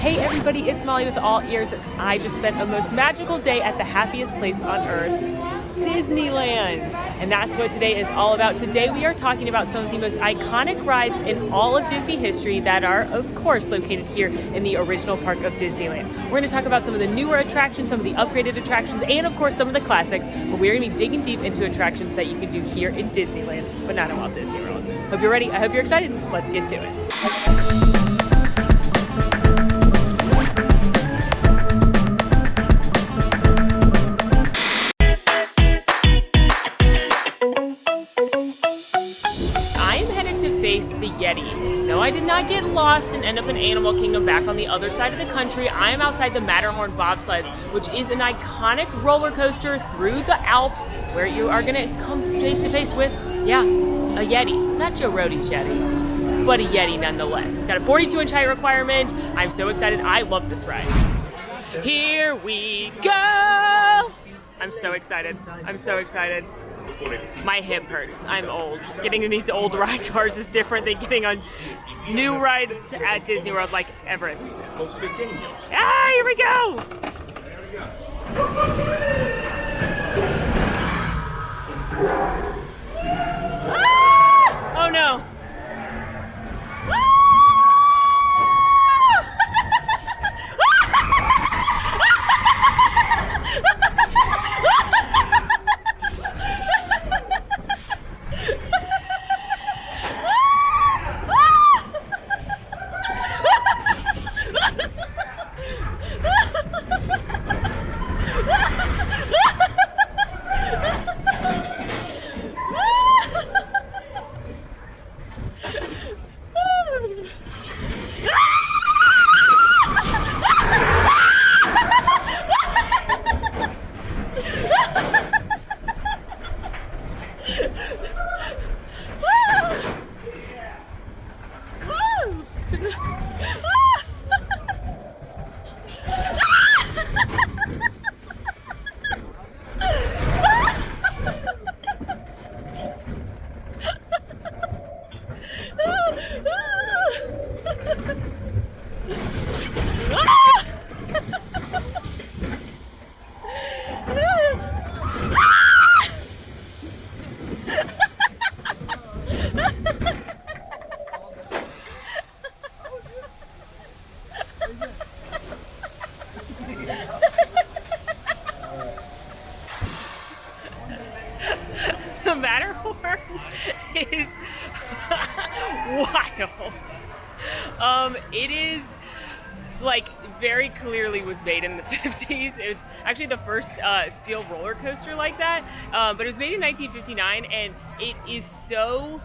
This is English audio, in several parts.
Hey everybody, it's Molly with All Ears, and I just spent a most magical day at the happiest place on earth, Disneyland. And that's what today is all about. Today we are talking about some of the most iconic rides in all of Disney history that are, of course, located here in the original park of Disneyland. We're going to talk about some of the newer attractions, some of the upgraded attractions, and of course some of the classics, but we're going to be digging deep into attractions that you can do here in Disneyland, but not in Walt Disney World. Hope you're ready. I hope you're excited. Let's get to it. The Yeti. No, I did not get lost and end up in Animal Kingdom back on the other side of the country. I am outside the Matterhorn bobsleds, which is an iconic roller coaster through the Alps where you are going to come face to face with, a Yeti. Not Joe Rohde's Yeti, but a Yeti nonetheless. It's got a 42-inch height requirement. I'm so excited. I love this ride. Here we go. I'm so excited. I'm so excited. My hip hurts. I'm old. Getting in these old ride cars is different than getting on new rides at Disney World like Everest. Ah, here we go! Ah! Oh no! The Matterhorn is wild. It is like very clearly was made in the 50s. It's actually the first steel roller coaster like that, but it was made in 1959, and it is so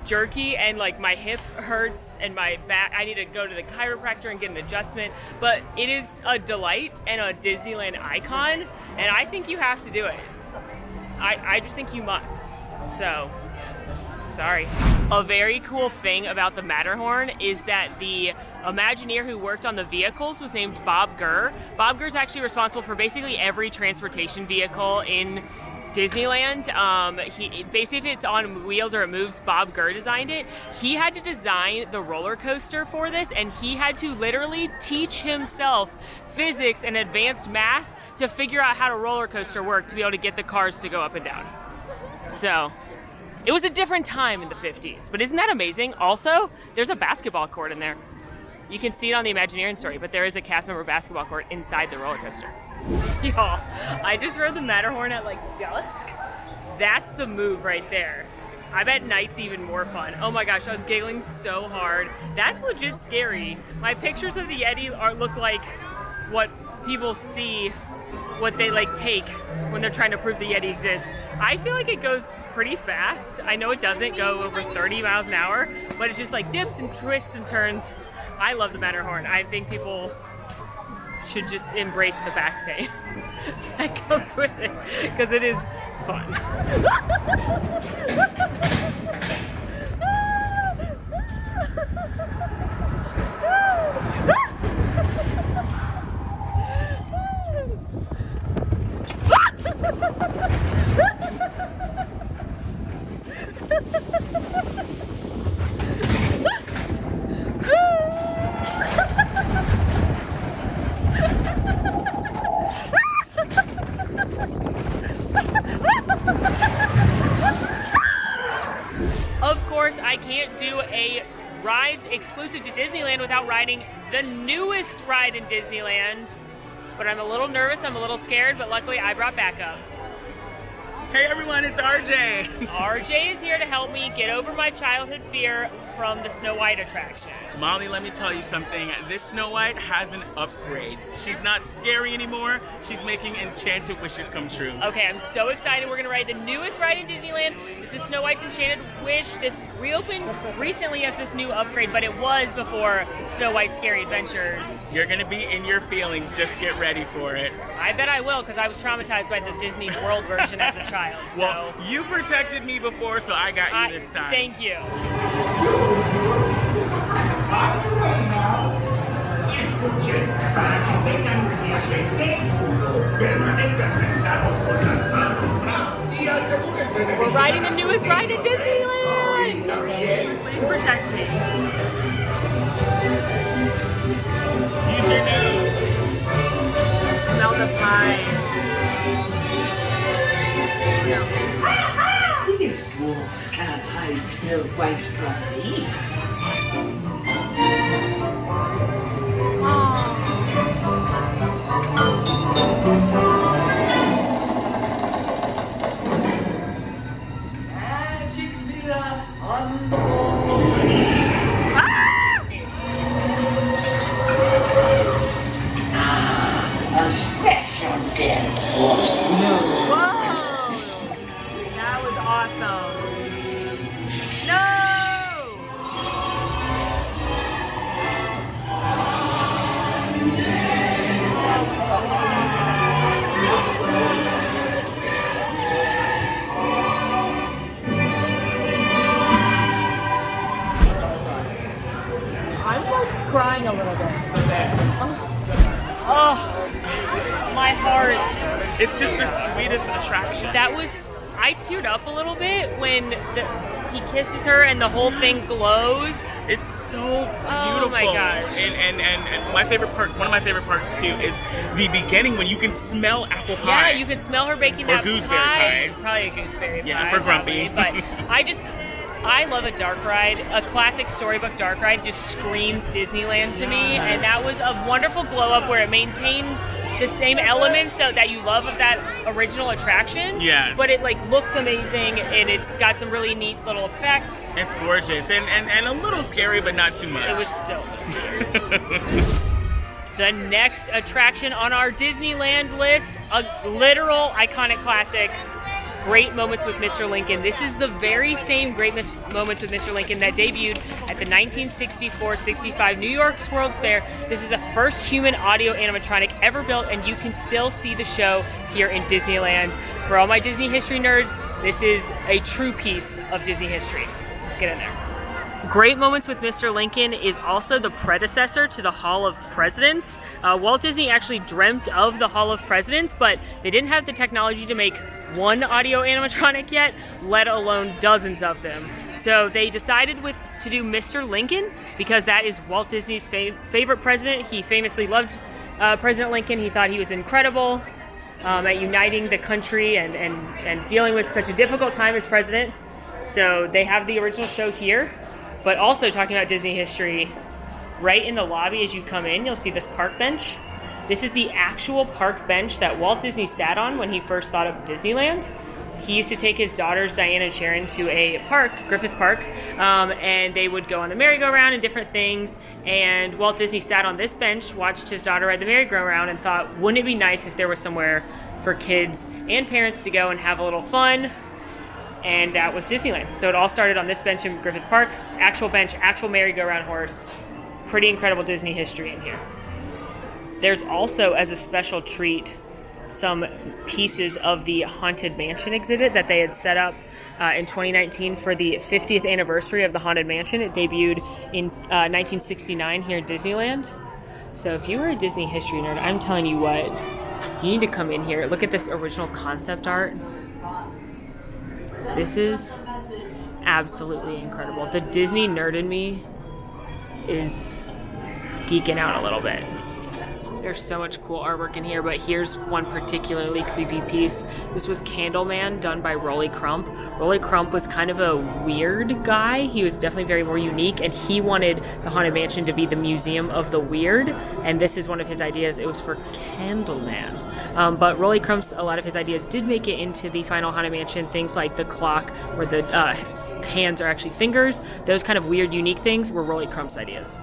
jerky, and like my hip hurts and my back. I need to go to the chiropractor and get an adjustment, but it is a delight and a Disneyland icon, and I think you have to do it. I just think you must. So, sorry. A very cool thing about the Matterhorn is that the Imagineer who worked on the vehicles was named Bob Gurr. Bob Gurr is actually responsible for basically every transportation vehicle in Disneyland. Basically, if it's on wheels or it moves, Bob Gurr designed it. He had to design the roller coaster for this, and he had to literally teach himself physics and advanced math to figure out how a roller coaster worked to be able to get the cars to go up and down. So, it was a different time in the 50s, but isn't that amazing? Also, there's a basketball court in there. You can see it on the Imagineering story, but there is a cast member basketball court inside the roller coaster. Y'all, I just rode the Matterhorn at like dusk. That's the move right there. I bet night's even more fun. Oh my gosh, I was giggling so hard. That's legit scary. My pictures of the Yeti look like what people see, what they like take when they're trying to prove the Yeti exists. I feel like it goes pretty fast. I know it doesn't go over 30 miles an hour, but it's just like dips and twists and turns. I love the Matterhorn. I think people should just embrace the back pain that comes with it, because it is fun. exclusive to Disneyland without riding the newest ride in Disneyland. But I'm a little nervous, I'm a little scared, but luckily I brought backup. Hey everyone, it's RJ. RJ is here to help me get over my childhood fear from the Snow White attraction. Molly, let me tell you something. This Snow White has an upgrade. She's not scary anymore. She's making enchanted wishes come true. Okay, I'm so excited. We're gonna ride the newest ride in Disneyland. This is Snow White's Enchanted Wish. This reopened recently as this new upgrade, but it was before Snow White's Scary Adventures. You're gonna be in your feelings. Just get ready for it. I bet I will, because I was traumatized by the Disney World version as a child. So. Well, you protected me before, so I got you this time. Thank you. Escuchen, para que tengan un viaje seguro, permanezcan sentados con las manos atrás y asegúrense de We're riding the newest ride at Disneyland! Please protect me. Use your nose. Smell the pie. These dwarfs can't hide Snow White from me. Magic mirror on the wall. A special den for Snow Whoa! That was awesome. No! I'm like crying a little bit. Oh, my heart. It's just the sweetest attraction. That was, I teared up a little bit when he kisses her and the whole thing glows. It's so beautiful. Oh my gosh. And my favorite part, one of my favorite parts too, is the beginning when you can smell apple pie. Yeah, you can smell her baking Or that gooseberry pie. pie. Probably a gooseberry Yeah, pie. for Grumpy. Probably. But I love a dark ride. A classic Storybook dark ride just screams Disneyland to me. And that was a wonderful glow up where it maintained the same elements so that you love of that original attraction. Yes. But it like looks amazing and it's got some really neat little effects. It's gorgeous and a little scary, but not too much. It was still scary. The next attraction on our Disneyland list, a literal iconic classic, Great Moments with Mr. Lincoln. This is the very same Great Moments with Mr. Lincoln that debuted at the 1964-65 New York's World's Fair. This is the first human audio animatronic ever built, and you can still see the show here in Disneyland. For all my Disney history nerds, this is a true piece of Disney history. Let's get in there. Great Moments with Mr. Lincoln is also the predecessor to the Hall of Presidents. Walt Disney actually dreamt of the Hall of Presidents, but they didn't have the technology to make one audio animatronic yet, let alone dozens of them. So they decided to do Mr. Lincoln because that is Walt Disney's favorite president. He famously loved President Lincoln. He thought he was incredible at uniting the country and dealing with such a difficult time as president. So they have the original show here. But also talking about Disney history, right in the lobby as you come in, you'll see this park bench. This is the actual park bench that Walt Disney sat on when he first thought of Disneyland. He used to take his daughters, Diana and Sharon, to a park, Griffith Park, and they would go on the merry-go-round and different things. And Walt Disney sat on this bench, watched his daughter ride the merry-go-round, and thought, wouldn't it be nice if there was somewhere for kids and parents to go and have a little fun? And that was Disneyland. So it all started on this bench in Griffith Park. Actual bench, actual merry-go-round horse. Pretty incredible Disney history in here. There's also, as a special treat, some pieces of the Haunted Mansion exhibit that they had set up in 2019 for the 50th anniversary of the Haunted Mansion. It debuted in 1969 here at Disneyland. So if you were a Disney history nerd, I'm telling you what, you need to come in here. Look at this original concept art. This is absolutely incredible. The Disney nerd in me is geeking out a little bit. There's so much cool artwork in here, but here's one particularly creepy piece. This was Candleman, done by Rolly Crump. Rolly Crump was kind of a weird guy. He was definitely very more unique, and he wanted the Haunted Mansion to be the museum of the weird, and this is one of his ideas. It was for Candleman. But Rolly Crump's, a lot of his ideas did make it into the final Haunted Mansion, things like the clock where the hands are actually fingers. Those kind of weird, unique things were Rolly Crump's ideas.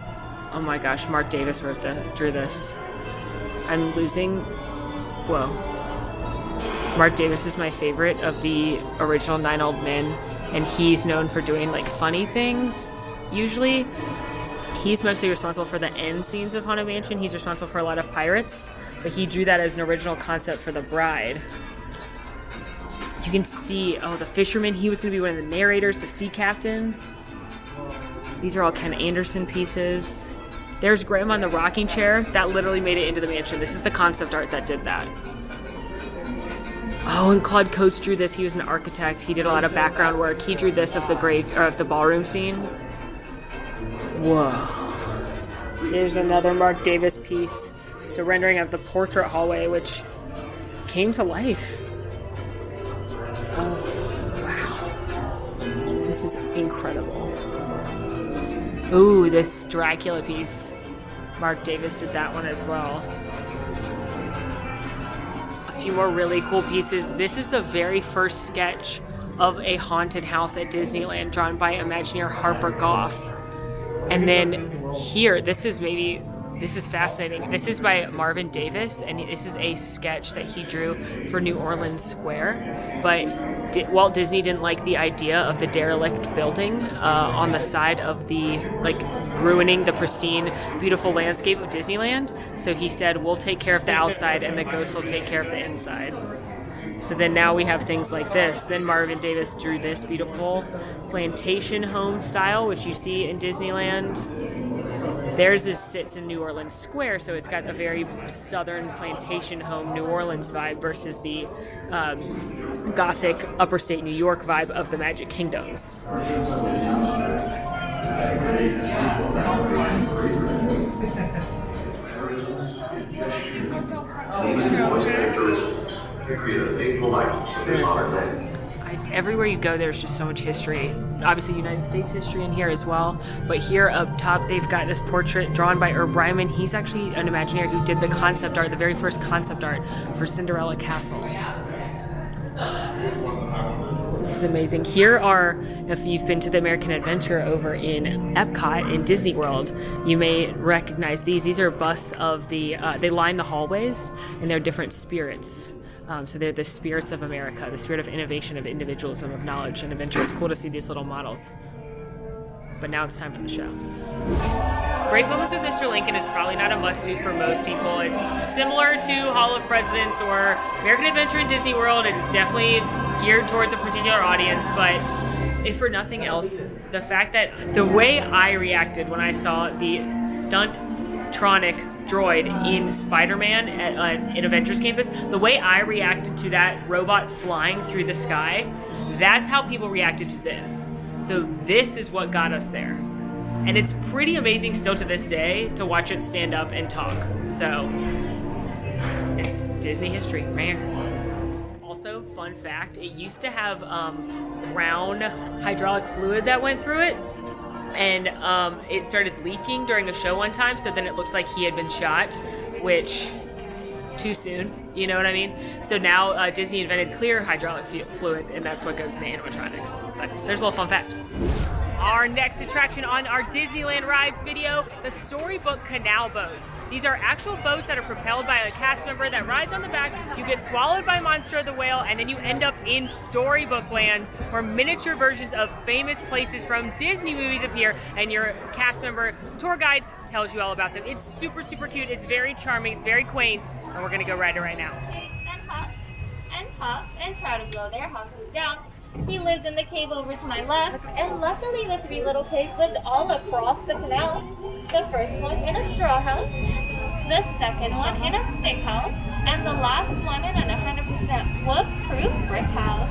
Oh my gosh, Mark Davis drew this. I'm losing. Whoa. Mark Davis is my favorite of the original 9 Old Men, and he's known for doing like funny things, usually. He's mostly responsible for the end scenes of Haunted Mansion. He's responsible for a lot of pirates, but he drew that as an original concept for the bride. You can see, oh, the fisherman, he was going to be one of the narrators, the sea captain. These are all Ken Anderson pieces. There's Graham on the rocking chair. That literally made it into the mansion. This is the concept art that did that. Oh, and Claude Coates drew this. He was an architect. He did a lot of background work. He drew this of the ballroom scene. Whoa. Here's another Mark Davis piece. It's a rendering of the portrait hallway, which came to life. Oh, wow. This is incredible. Ooh, this Dracula piece. Mark Davis did that one as well. A few more really cool pieces. This is the very first sketch of a haunted house at Disneyland, drawn by Imagineer Harper Goff. And then here, this is fascinating. This is by Marvin Davis, and this is a sketch that he drew for New Orleans Square. But Walt Disney didn't like the idea of the derelict building on the side of the, like, ruining the pristine, beautiful landscape of Disneyland. So he said, we'll take care of the outside, and the ghosts will take care of the inside. So then now we have things like this. Then Marvin Davis drew this beautiful plantation home style, which you see in Disneyland. Theirs sits in New Orleans Square, so it's got a very southern plantation home New Orleans vibe versus the gothic upper state New York vibe of the Magic Kingdoms. Everywhere you go, there's just so much history. Obviously, United States history in here as well. But here up top, they've got this portrait drawn by Herb Ryman. He's actually an Imagineer who did the concept art, the very first concept art for Cinderella Castle. This is amazing. Here are, if you've been to the American Adventure over in Epcot in Disney World, you may recognize these. These are busts of they line the hallways, and they're different spirits. So they're the spirits of America, the spirit of innovation, of individualism, of knowledge and adventure. It's cool to see these little models. But now it's time for the show. Great Moments with Mr. Lincoln is probably not a must-do for most people. It's similar to Hall of Presidents or American Adventure in Disney World. It's definitely geared towards a particular audience, but if for nothing else, the fact that the way I reacted when I saw the Stunt-tronic droid in Spider-Man at Avengers Campus, the way I reacted to that robot flying through the sky, that's how people reacted to this. So this is what got us there. And it's pretty amazing still to this day to watch it stand up and talk. So it's Disney history, man. Also, fun fact, it used to have brown hydraulic fluid that went through it. And it started leaking during a show one time, so then it looked like he had been shot, which, too soon, you know what I mean? So now Disney invented clear hydraulic fluid, and that's what goes in the animatronics. But there's a little fun fact. Our next attraction on our Disneyland Rides video, the Storybook Canal boats. These are actual boats that are propelled by a cast member that rides on the back. You get swallowed by Monstro the Whale, and then you end up in Storybook Land, where miniature versions of famous places from Disney movies appear, and your cast member tour guide tells you all about them. It's super, super cute. It's very charming. It's very quaint, and we're gonna go ride it right now. And Puffs and try to blow their houses down. He lived in the cave over to my left, and luckily the 3 little pigs lived all across the canal. The first one in a straw house, the second one in a stick house, and the last one in an 100% wood-proof brick house.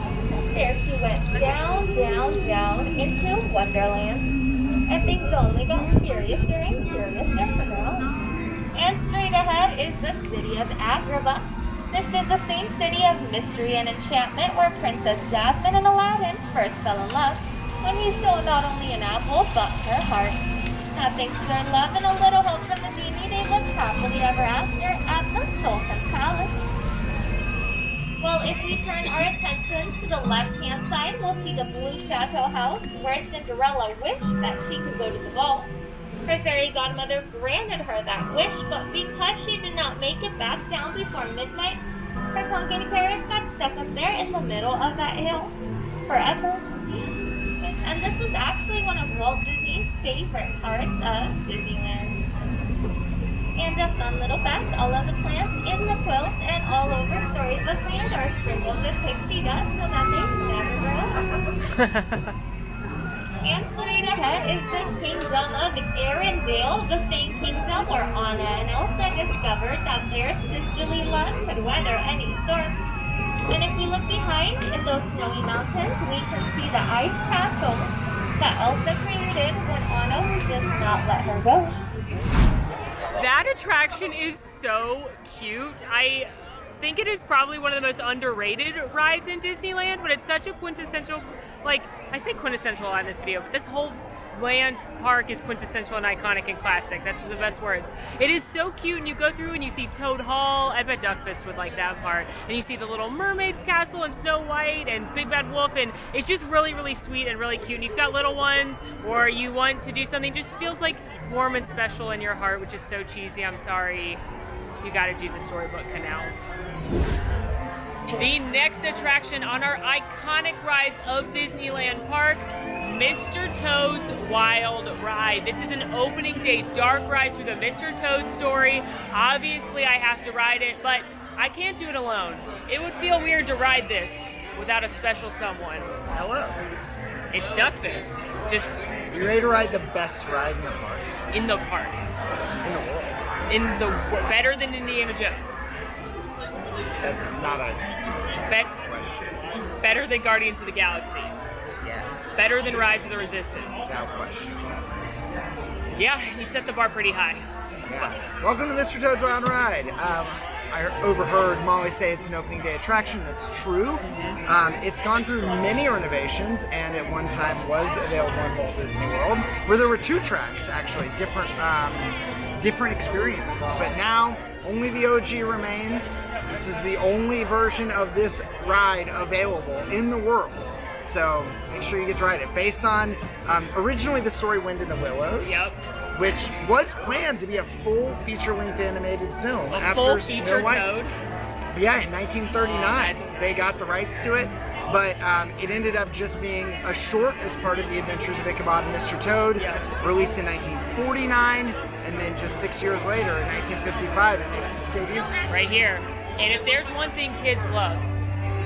There she went down, down, down into Wonderland. And things only got curiouser and curiouser for now. And straight ahead is the city of Agrabah. This is the same city of mystery and enchantment where Princess Jasmine and Aladdin first fell in love when he stole not only an apple but her heart. Now, thanks to their love and a little help from the genie, they lived happily ever after at the Sultan's palace. Well, if we turn our attention to the left-hand side, we'll see the Blue Chateau house where Cinderella wished that she could go to the ball. Her fairy godmother granted her that wish, but because she did not make it back down before midnight, her pumpkin carriage got stuck up there in the middle of that hill forever. And this is actually one of Walt Disney's favorite parts of Disneyland. And a fun little fact, all of the plants in the quilt and all over Storybook Land are sprinkled with pixie dust so that they never grow. And straight ahead is the kingdom of Arendelle, the same kingdom where Anna and Elsa discovered that their sisterly love could weather any storm. And if we look behind in those snowy mountains, we can see the ice castle that Elsa created when Anna would just not let her go. That attraction is so cute. I think it is probably one of the most underrated rides in Disneyland, but it's such a quintessential, like, I say quintessential on this video, but this whole land park is quintessential and iconic and classic. That's the best words. It is so cute, and you go through and you see Toad Hall. I bet Duckfist would like that part. And you see the Little Mermaid's castle and Snow White and Big Bad Wolf, and it's just really, really sweet and really cute. And you've got little ones, or you want to do something just feels like warm and special in your heart, which is so cheesy. I'm sorry. You got to do the Storybook Canals. The next attraction on our iconic rides of Disneyland Park, Mr. Toad's Wild Ride. This is an opening day dark ride through the Mr. Toad story. Obviously, I have to ride it, but I can't do it alone. It would feel weird to ride this without a special someone. Hello. It's Duckfist. Just You ready to ride the best ride in the park? in the park. In the world. Better than Indiana Jones. That's not a question. Better than Guardians of the Galaxy. Yes. Better than Rise of the Resistance. Without question. Yeah, you set the bar pretty high. Yeah. Welcome to Mr. Toad's Wild Ride. I overheard Molly say it's an opening day attraction. That's true. It's gone through many renovations, and at one time was available in Walt Disney World, where there were two tracks, actually, different experiences. But now, only the OG remains. This is the only version of this ride available in the world. So make sure you get to ride it. Based on originally the story Wind in the Willows, which was planned to be a full feature-length animated film A after full Snow feature White. Toad? Yeah, in 1939, Oh, they got the rights to it, but it ended up just being a short as part of the Adventures of Ichabod and Mr. Toad, released in 1949, and then just 6 years later, in 1955, it makes its debut. Right here. And if there's one thing kids love,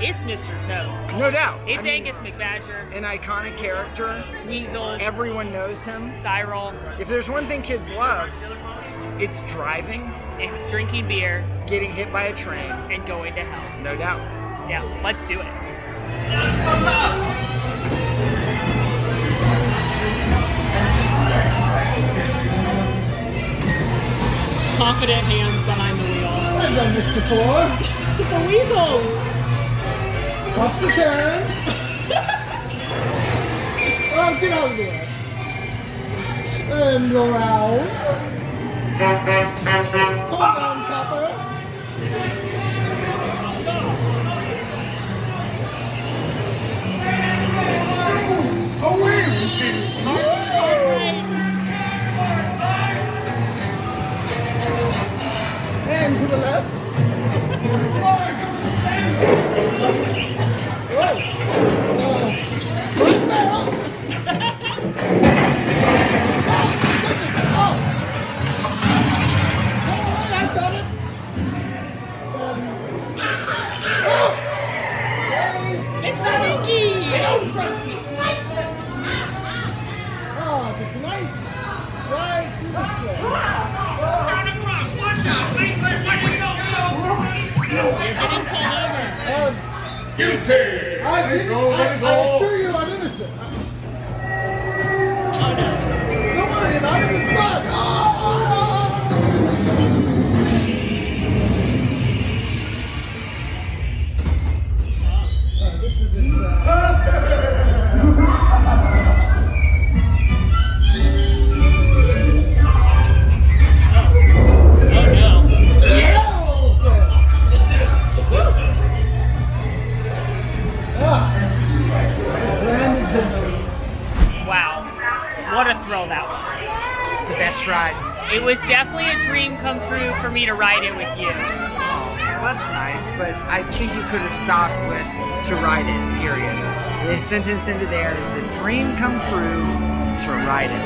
it's Mr. Toad. No doubt. It's Angus McBadger. An iconic character. Weasels. Everyone knows him. Cyril. If there's one thing kids love, it's driving. It's drinking beer. Getting hit by a train. And going to hell. No doubt. Yeah, let's do it. Confident hands behind the wheel. I've done this before. The weasels! Watch the turn. Oh, get out of the way. And go around. Calm down, Copper. And to the left. Right now. I've done it. Mr. Mickey! I don't trust you. Oh, just a nice ride through the sleigh. Watch out! Wait, where you go? You're getting pulled over. Guilty! I assure you I'm innocent. Oh no. Don't worry about it, it's fun. was definitely a dream come true for me to ride it with you. Oh, that's nice, but I think you could have stopped with to ride it, period. The sentence into there is a dream come true to ride it.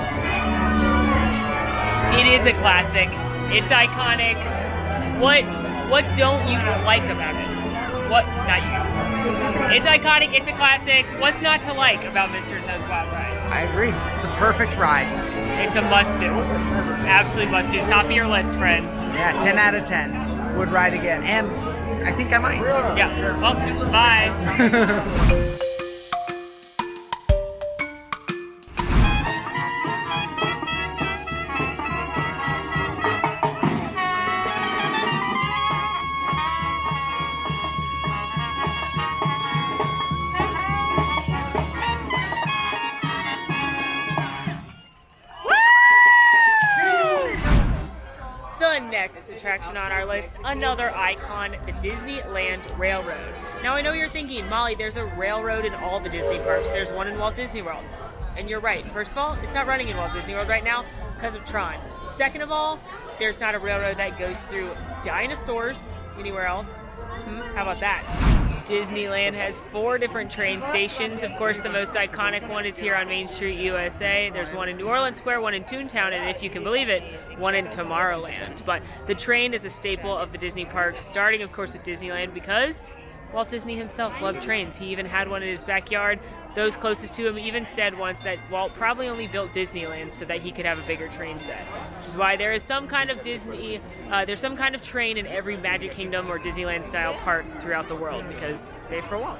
It is a classic. It's iconic. What don't you like about it? What, not you. It's iconic, it's a classic. What's not to like about Mr. Toad's Wild Ride? I agree. It's the perfect ride. It's a must-do. Absolutely must-do. Top of your list, friends. Yeah, 10 out of 10. Would ride again. And I think I might. Yeah. Well, bye. The next attraction on our list, another icon, the Disneyland Railroad. Now I know you're thinking, Molly, there's a railroad in all the Disney parks. There's one in Walt Disney World. And you're right. First of all, it's not running in Walt Disney World right now because of Tron. Second of all, there's not a railroad that goes through dinosaurs anywhere else. How about that? Disneyland has 4 different train stations. Of course, the most iconic one is here on Main Street, USA. There's one in New Orleans Square, one in Toontown, and if you can believe it, one in Tomorrowland. But the train is a staple of the Disney parks, starting, of course, with Disneyland because Walt Disney himself loved trains. He even had one in his backyard. Those closest to him even said once that Walt probably only built Disneyland so that he could have a bigger train set, which is why there is some kind of there's some kind of train in every Magic Kingdom or Disneyland style park throughout the world because they for Walt.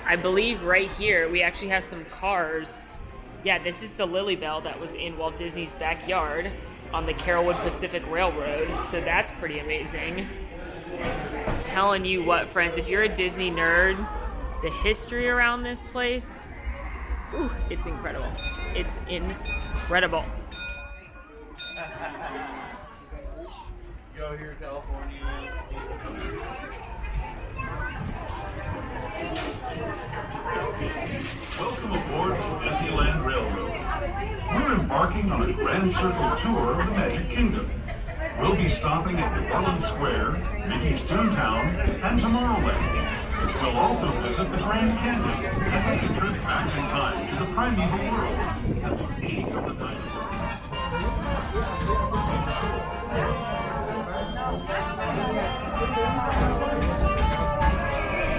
I believe right here we actually have some cars. Yeah, this is the Lily Bell that was in Walt Disney's backyard on the Carolwood Pacific Railroad, so that's pretty amazing. I'm telling you what, friends, if you're a Disney nerd, the history around this place, ooh, it's incredible. It's incredible. Go here, California. Welcome aboard the Disneyland Railroad. We're embarking on a grand circle tour of the Magic Kingdom. We'll be stopping at New Orleans Square, Mickey's Toontown, and Tomorrowland. We'll also visit the Grand Canyon and make a trip back in time to the primeval world and the age of the dinosaurs.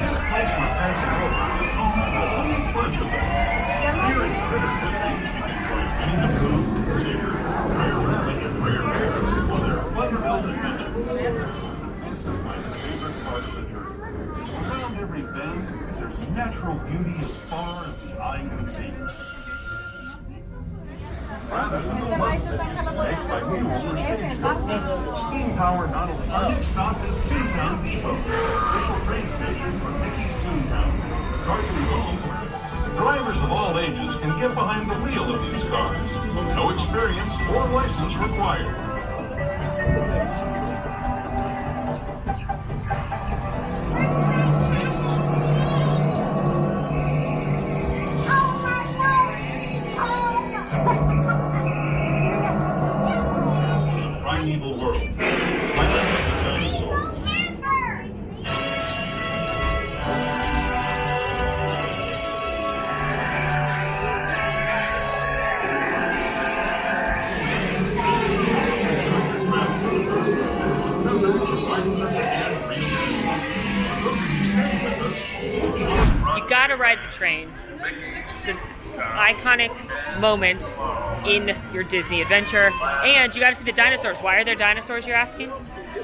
This place we're passing over is home to a whole bunch of them. Here in Critter Country, you can join Winnie the Pooh, Tigger, Rare Rabbit, and Rare Bear on their fun-filled adventures. This is my favorite part of the journey. Around every bend, there's natural beauty as far as the eye can see. Rather than the ones that used to take by wheel or stagecoach, steam power not only. Our next stop is Toontown Depot, official train station for Mickey's Toontown, cartoon home. Drivers of all ages can get behind the wheel of these cars. No experience or license required. Primeval world, planet of the dinosaurs. You gotta ride the train. It's an iconic moment in your Disney adventure. And you gotta see the dinosaurs. Why are there dinosaurs, you're asking?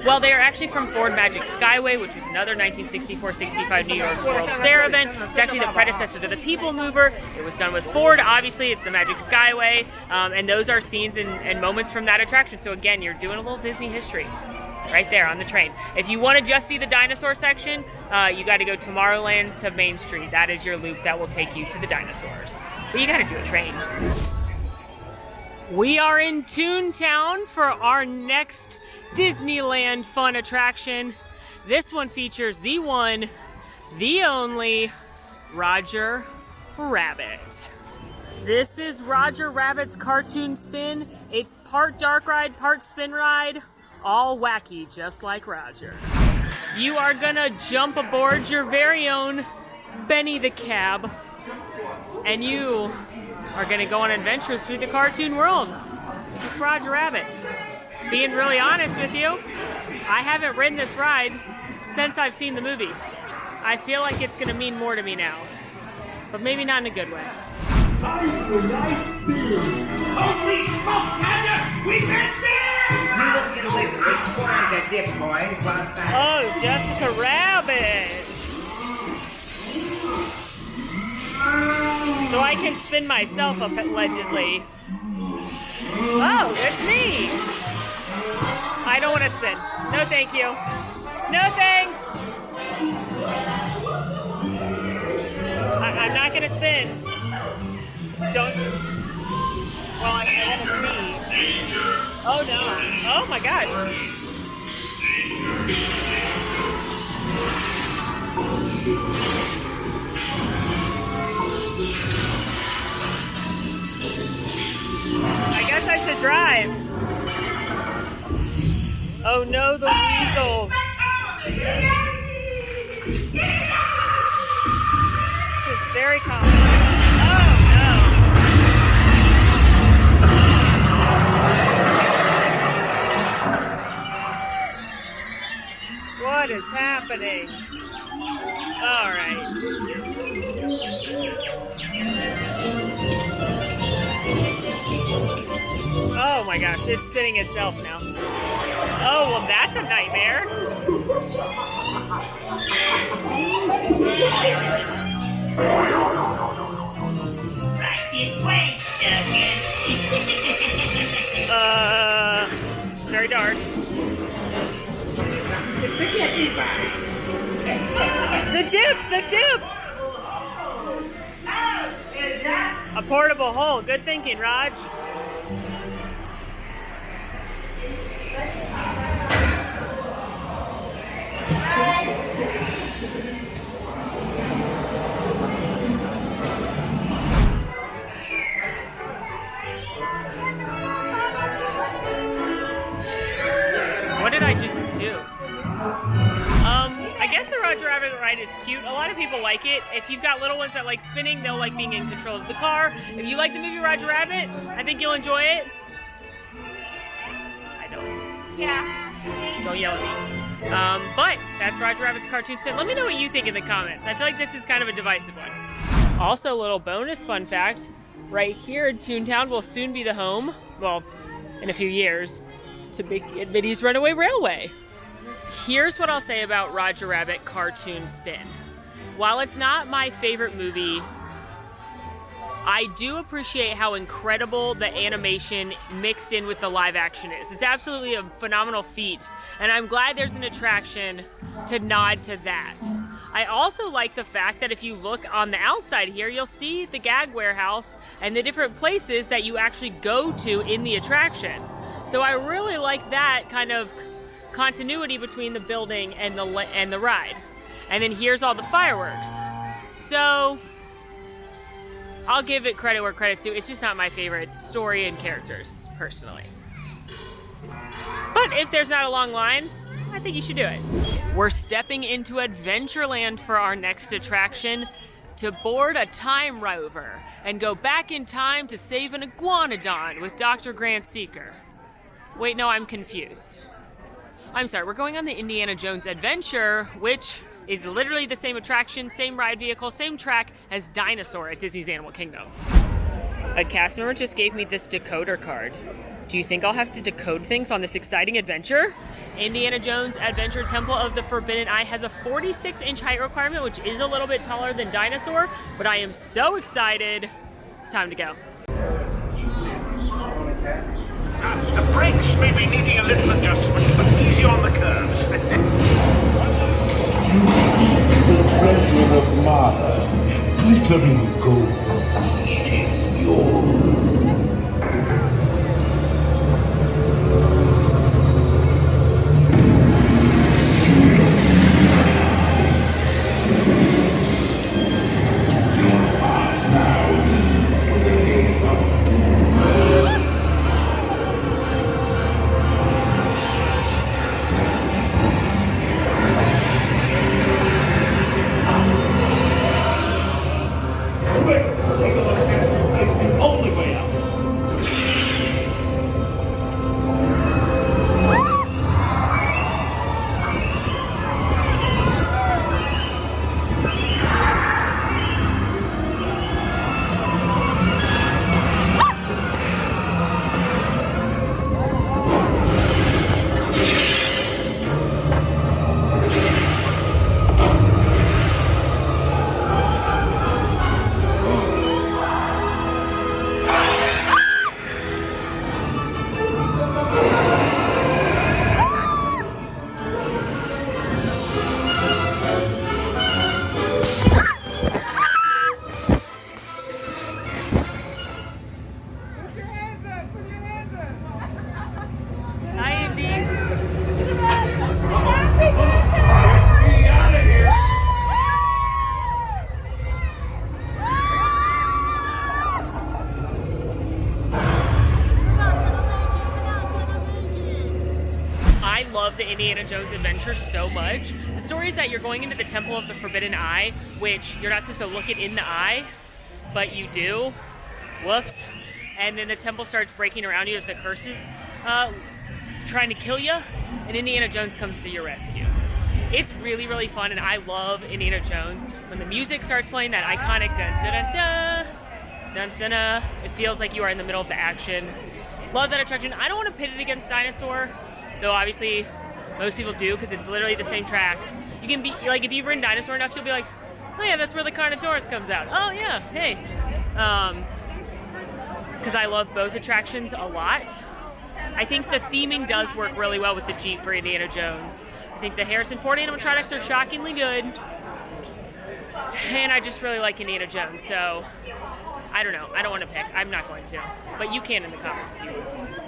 Well, they are actually from Ford Magic Skyway, which was another 1964-65 New York's World's Fair event. It's actually the predecessor to the People Mover. It was done with Ford, obviously. It's the Magic Skyway. And those are scenes and moments from that attraction. So again, you're doing a little Disney history right there on the train. If you want to just see the dinosaur section, you got to go Tomorrowland to Main Street. That is your loop that will take you to the dinosaurs. But you got to do a train. We are in Toontown for our next Disneyland fun attraction. This one features the one, the only Roger Rabbit. This is Roger Rabbit's cartoon spin. It's part dark ride, part spin ride, all wacky, just like Roger. You are gonna jump aboard your very own Benny the Cab, and you are gonna go on adventures through the cartoon world with Roger Rabbit. Being really honest with you, I haven't ridden this ride since I've seen the movie. I feel like it's gonna mean more to me now, but maybe not in a good way. Holy smoke, Roger! We met there! You don't get away from this one, the dip boys. Oh, Jessica Rabbit! So I can spin myself up, allegedly. Oh, it's me! I don't want to spin. No, thank you. No, thanks! I'm not gonna spin. Don't. Well, I want to see. Oh no! Oh my gosh! I guess I should drive. Oh no, the weasels! This is very common. What is happening? All right. Oh my gosh, it's spinning itself now. Oh, well, that's a nightmare. It's very dark. The dip! The dip! A portable hole. Good thinking, Raj. What did I just do? I guess the Roger Rabbit ride is cute. A lot of people like it. If you've got little ones that like spinning, they'll like being in control of the car. If you like the movie Roger Rabbit, I think you'll enjoy it. I don't. Yeah. Don't yell at me. But that's Roger Rabbit's cartoon spin. Let me know what you think in the comments. I feel like this is kind of a divisive one. Also, a little bonus fun fact. Right here in Toontown will soon be the home, well, in a few years, to Big Kid Minnie's Runaway Railway. Here's what I'll say about Roger Rabbit cartoon spin. While it's not my favorite movie, I do appreciate how incredible the animation mixed in with the live action is. It's absolutely a phenomenal feat, and I'm glad there's an attraction to nod to that. I also like the fact that if you look on the outside here, you'll see the gag warehouse and the different places that you actually go to in the attraction. So I really like that kind of continuity between the building and the ride. And then here's all the fireworks. So I'll give it credit where credit's due. It's just not my favorite story and characters, personally. But if there's not a long line, I think you should do it. We're stepping into Adventureland for our next attraction to board a time rover and go back in time to save an iguanodon with Dr. Grant Seeker. Wait, no, I'm confused. I'm sorry, we're going on the Indiana Jones Adventure, which is literally the same attraction, same ride vehicle, same track as Dinosaur at Disney's Animal Kingdom. A cast member just gave me this decoder card. Do you think I'll have to decode things on this exciting adventure? Indiana Jones Adventure Temple of the Forbidden Eye has a 46-inch height requirement, which is a little bit taller than Dinosaur, but I am so excited. It's time to go. The brakes may be needing a little adjustment, but easy on the curves. The treasure of Mara, glittering gold. It is yours. You are now in the I love the Indiana Jones adventure so much. The story is that you're going into the Temple of the Forbidden Eye, which you're not supposed to look it in the eye, but you do. Whoops. And then the temple starts breaking around you as the curse is trying to kill you, and Indiana Jones comes to your rescue. It's really, really fun, and I love Indiana Jones. When the music starts playing, that iconic dun-dun-dun-dun, dun-dun-dun, it feels like you are in the middle of the action. Love that attraction. I don't want to pit it against Dinosaur, though obviously most people do, because it's literally the same track. You can be, like, if you've ridden Dinosaur enough, you'll be like, oh yeah, that's where the Carnotaurus comes out. Oh yeah, hey. Because I love both attractions a lot. I think the theming does work really well with the Jeep for Indiana Jones. I think the Harrison Ford animatronics are shockingly good. And I just really like Indiana Jones, so I don't know. I don't want to pick. I'm not going to. But you can in the comments if you want to.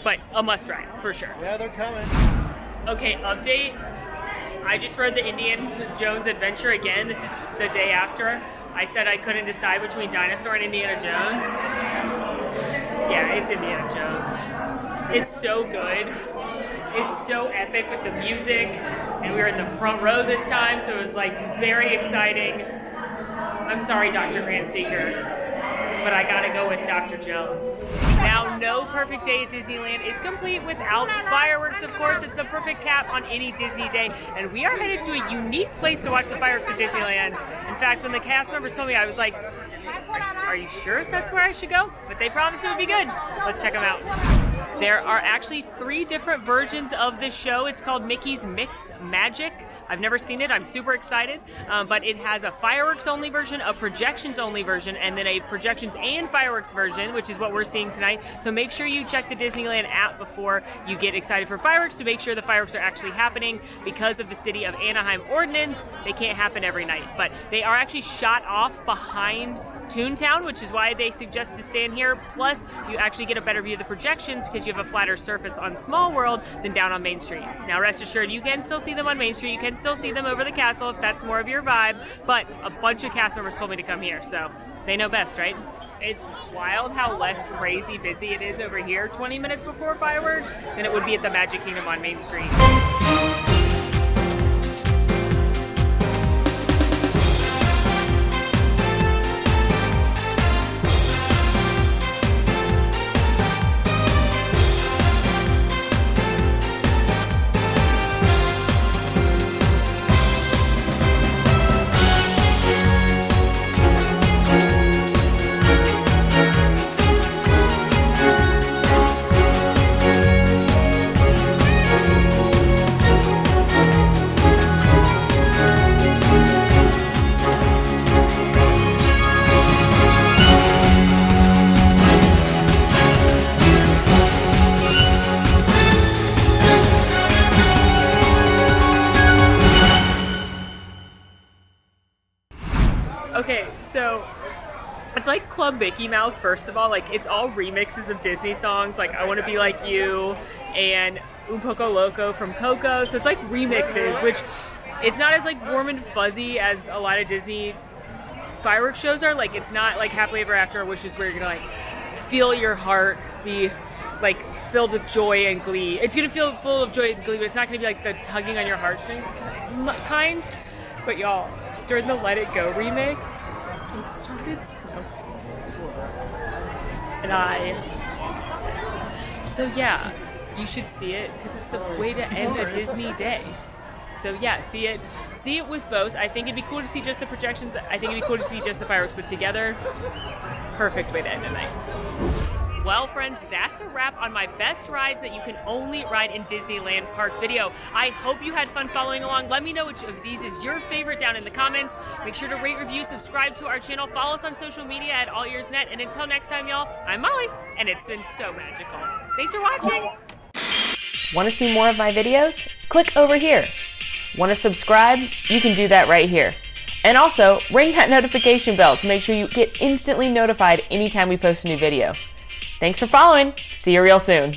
But a must ride, for sure. Yeah, they're coming. Okay, update. I just rode the Indiana Jones adventure again. This is the day after. I said I couldn't decide between Dinosaur and Indiana Jones. Yeah, it's Indiana Jones. It's so good. It's so epic with the music. And we were in the front row this time, so it was like very exciting. I'm sorry, Dr. Grant Seeker, but I gotta go with Dr. Jones. Now, no perfect day at Disneyland is complete without fireworks, of course. It's the perfect cap on any Disney day, and we are headed to a unique place to watch the fireworks at Disneyland. In fact, when the cast members told me, I was like, are you sure that's where I should go? But they promised it would be good. Let's check them out. There are actually 3 different versions of this show. It's called Mickey's Mix Magic. I've never seen it. I'm super excited. But it has a fireworks only version, a projections only version, and then a projections and fireworks version, which is what we're seeing tonight. So make sure you check the Disneyland app before you get excited for fireworks to make sure the fireworks are actually happening. Because of the city of Anaheim ordinance, they can't happen every night. But they are actually shot off behind Toontown, which is why they suggest to stand here. Plus, you actually get a better view of the projections because you have a flatter surface on Small World than down on Main Street. Now, rest assured, you can still see them on Main Street. You can still see them over the castle if that's more of your vibe. But a bunch of cast members told me to come here, so they know best, right? It's wild how less crazy busy it is over here 20 minutes before fireworks than it would be at the Magic Kingdom on Main Street. Okay, so it's like Club Mickey Mouse, first of all. Like, it's all remixes of Disney songs, like I Want to Be Like You and Un Poco Loco from Coco. So it's like remixes, which it's not as like warm and fuzzy as a lot of Disney fireworks shows are. Like, it's not like Happily Ever After, which is where you're gonna like feel your heart be like filled with joy and glee. It's gonna feel full of joy and glee, but it's not gonna be like the tugging on your heartstrings kind. But y'all, during the Let It Go remix, it started snowing. And I lost it. So yeah, you should see it because it's the way to end a Disney day. So yeah, see it with both. I think it'd be cool to see just the projections. I think it'd be cool to see just the fireworks put together. Perfect way to end the night. Well, friends, that's a wrap on my best rides that you can only ride in Disneyland Park video. I hope you had fun following along. Let me know which of these is your favorite down in the comments. Make sure to rate, review, subscribe to our channel, follow us on social media at AllEars.net, and until next time, y'all, I'm Molly, and it's been so magical. Thanks for watching. Want to see more of my videos? Click over here. Want to subscribe? You can do that right here. And also, ring that notification bell to make sure you get instantly notified anytime we post a new video. Thanks for following. See you real soon.